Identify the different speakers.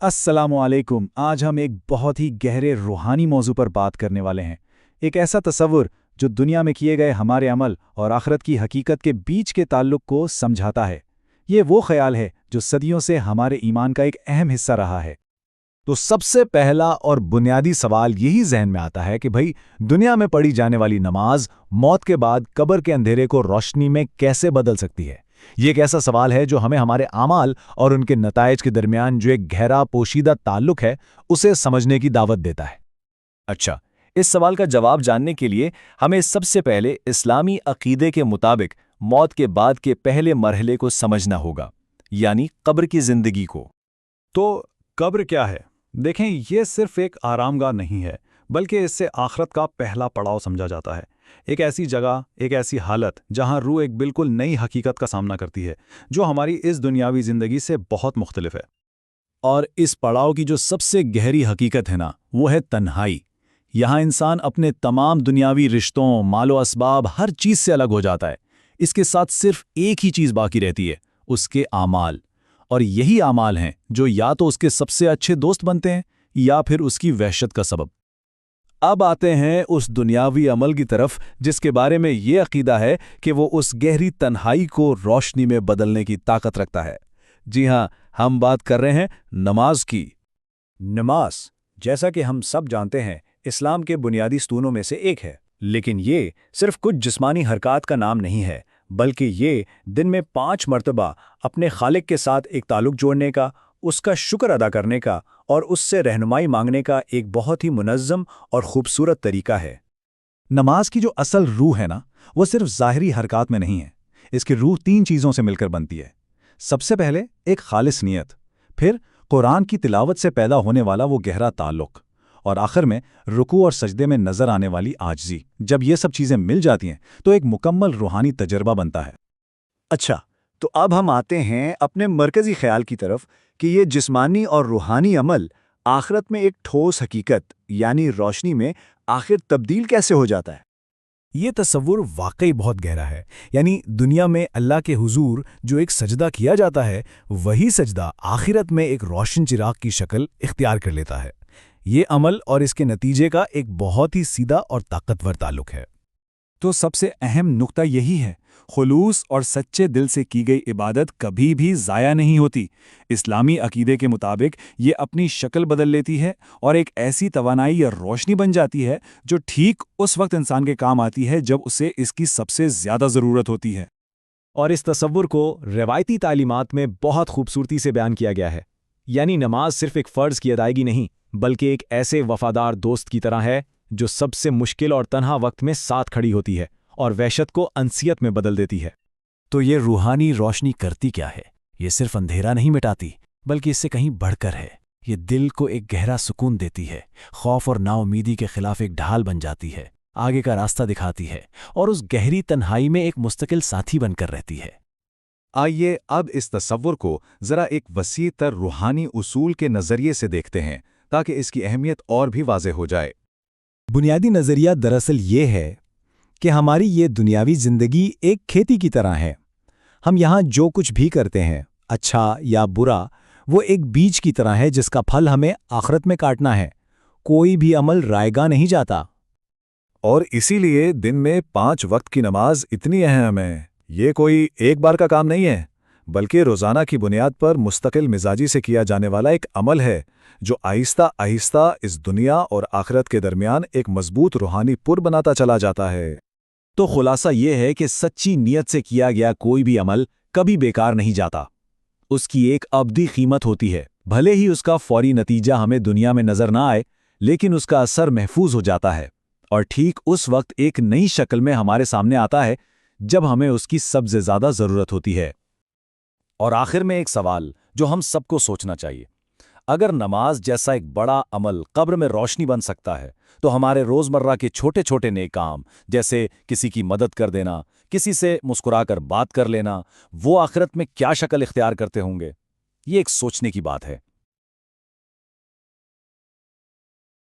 Speaker 1: अस्सलाम वालेकुम। आज हम एक बहुत ही गहरे रूहानी मौजू पर बात करने वाले हैं। एक ऐसा तसव्वुर जो दुनिया में किए गए हमारे अमल और आखिरत की हकीकत के बीच के ताल्लुक को समझाता है। ये वो ख्याल है जो सदियों से हमारे ईमान का एक अहम हिस्सा रहा है।
Speaker 2: तो सबसे पहला और बुनियादी सवाल यही जहन में आता है कि भाई दुनिया में पढ़ी जाने वाली नमाज मौत के बाद कब्र के अंधेरे को रोशनी में कैसे बदल सकती है। ये एक ऐसा सवाल है जो हमें हमारे आमाल और उनके नताइज के दरमियान जो एक गहरा पोशीदा ताल्लुक है उसे समझने की दावत देता है। अच्छा, इस सवाल का जवाब जानने के लिए हमें सबसे पहले इस्लामी अकीदे के मुताबिक मौत के बाद के पहले मरहले को समझना होगा, यानी कब्र की जिंदगी को।
Speaker 1: तो कब्र क्या है? देखें, ये सिर्फ एक आरामगाह नहीं है, बल्कि इससे आखिरत का पहला पड़ाव समझा जाता है। एक ऐसी जगह, एक ऐसी हालत जहां रूह एक बिल्कुल नई हकीकत का सामना करती है, जो हमारी इस दुनियावी जिंदगी से बहुत मुख्तलिफ है।
Speaker 2: और इस पड़ाव की जो सबसे गहरी हकीकत है ना, वो है तन्हाई। यहाँ इंसान अपने तमाम दुनियावी रिश्तों, मालो असबाब, हर चीज से अलग हो जाता है। इसके साथ सिर्फ एक ही चीज बाकी रहती है, उसके आमाल। और यही आमाल हैं जो या तो उसके सबसे अच्छे दोस्त बनते हैं या फिर उसकी वहशत का सबब। अब आते हैं उस दुनियावी अमल की तरफ जिसके बारे में ये अकीदा है कि वो उस गहरी तन्हाई को रोशनी में बदलने की ताकत रखता है। जी हाँ, हम बात कर रहे हैं नमाज की।
Speaker 3: नमाज, जैसा कि हम सब जानते हैं, इस्लाम के बुनियादी स्तूनों में से एक है। लेकिन ये सिर्फ कुछ जिस्मानी हरकत का नाम नहीं है, बल्कि ये दिन में 5 मरतबा अपने खालिक के साथ एक ताल्लुक जोड़ने का, उसका शुक्र अदा करने का और उससे रहनुमाई मांगने का एक बहुत ही मुनज़्ज़म और खूबसूरत तरीका है।
Speaker 1: नमाज की जो असल रूह है ना, वो सिर्फ ज़ाहिरी हरकत में नहीं है। इसकी रूह 3 चीज़ों से मिलकर बनती है। सबसे पहले एक खालिस नियत, फिर कुरान की तिलावत से पैदा होने वाला वो गहरा ताल्लुक, और आखिर में रुकू और सजदे में नजर आने वाली आजिज़ी। जब ये सब चीज़ें मिल जाती हैं तो एक मुकम्मल रूहानी तजर्बा बनता है।
Speaker 3: अच्छा, तो अब हम आते हैं अपने मरकज़ी ख्याल की तरफ कि ये जिस्मानी और रूहानी अमल आखिरत में एक ठोस हकीकत यानी रोशनी में आखिर तब्दील कैसे हो जाता है।
Speaker 2: ये तस्वुर वाकई बहुत गहरा है। यानी दुनिया में अल्लाह के हुजूर जो एक सजदा किया जाता है, वही सजदा आखिरत में एक रोशन चिराग की शक्ल इख्तियार कर लेता है। ये अमल और इसके नतीजे का एक बहुत ही सीधा और ताकतवर ताल्लुक है।
Speaker 1: तो सबसे अहम नुक्ता यही है, खुलूस और सच्चे दिल से की गई इबादत कभी भी ज़ाया नहीं होती। इस्लामी अकीदे के मुताबिक ये अपनी शक्ल बदल लेती है और एक ऐसी तवानाई या रोशनी बन जाती है जो ठीक उस वक्त इंसान के काम आती है जब उसे इसकी सबसे ज़्यादा ज़रूरत होती है।
Speaker 2: और इस तस्वुर को रवायती तालीमात में बहुत खूबसूरती से बयान किया गया है। यानी नमाज सिर्फ एक फ़र्ज़ की अदायगी नहीं, बल्कि एक ऐसे वफादार दोस्त की तरह है जो सबसे मुश्किल और तन्हा वक्त में साथ खड़ी होती है और वहशत को अंसियत में बदल देती है।
Speaker 4: तो ये रूहानी रोशनी करती क्या है? ये सिर्फ अंधेरा नहीं मिटाती, बल्कि इससे कहीं बढ़कर है। ये दिल को एक गहरा सुकून देती है, खौफ और नाउमीदी के खिलाफ एक ढाल बन जाती है, आगे का रास्ता दिखाती है और उस गहरी तन्हाई में एक मुस्तकिल साथी बनकर रहती है।
Speaker 1: आइए अब इस तस्वुर को ज़रा एक वसी तर रूहानी उसूल के नज़रिए से देखते हैं, ताकि इसकी अहमियत और भी वाज़ेह हो जाए।
Speaker 2: बुनियादी नज़रिया दरअसल ये है कि हमारी ये दुनियावी ज़िंदगी एक खेती की तरह है। हम यहाँ जो कुछ भी करते हैं, अच्छा या बुरा, वो एक बीज की तरह है जिसका फल हमें आखिरत में काटना है। कोई भी अमल रायगा नहीं जाता।
Speaker 3: और इसीलिए दिन में 5 वक्त की नमाज इतनी अहम है। ये कोई एक बार का काम नहीं है, बल्कि रोज़ाना की बुनियाद पर मुस्तकिल मिजाजी से किया जाने वाला एक अमल है जो आहिस्ता आहिस्ता इस दुनिया और आखिरत के दरमियान एक मजबूत रूहानी पुल बनाता चला जाता है।
Speaker 2: तो खुलासा ये है कि सच्ची नीयत से किया गया कोई भी अमल कभी बेकार नहीं जाता। उसकी एक अब्दी कीमत होती है। भले ही उसका फौरी नतीजा हमें दुनिया में नजर ना आए, लेकिन उसका असर महफूज हो जाता है और ठीक उस वक्त एक नई शक्ल में हमारे सामने आता है जब हमें उसकी सबसे ज्यादा जरूरत होती है। और आखिर में एक सवाल जो हम सबको सोचना चाहिए, अगर नमाज जैसा एक बड़ा अमल कब्र में रोशनी बन सकता है, तो हमारे रोज़मर्रा के छोटे छोटे नेक काम, जैसे किसी की मदद कर देना, किसी से मुस्कुराकर बात कर लेना, वो आखिरत में क्या शक्ल इख्तियार करते होंगे? ये एक सोचने की बात है।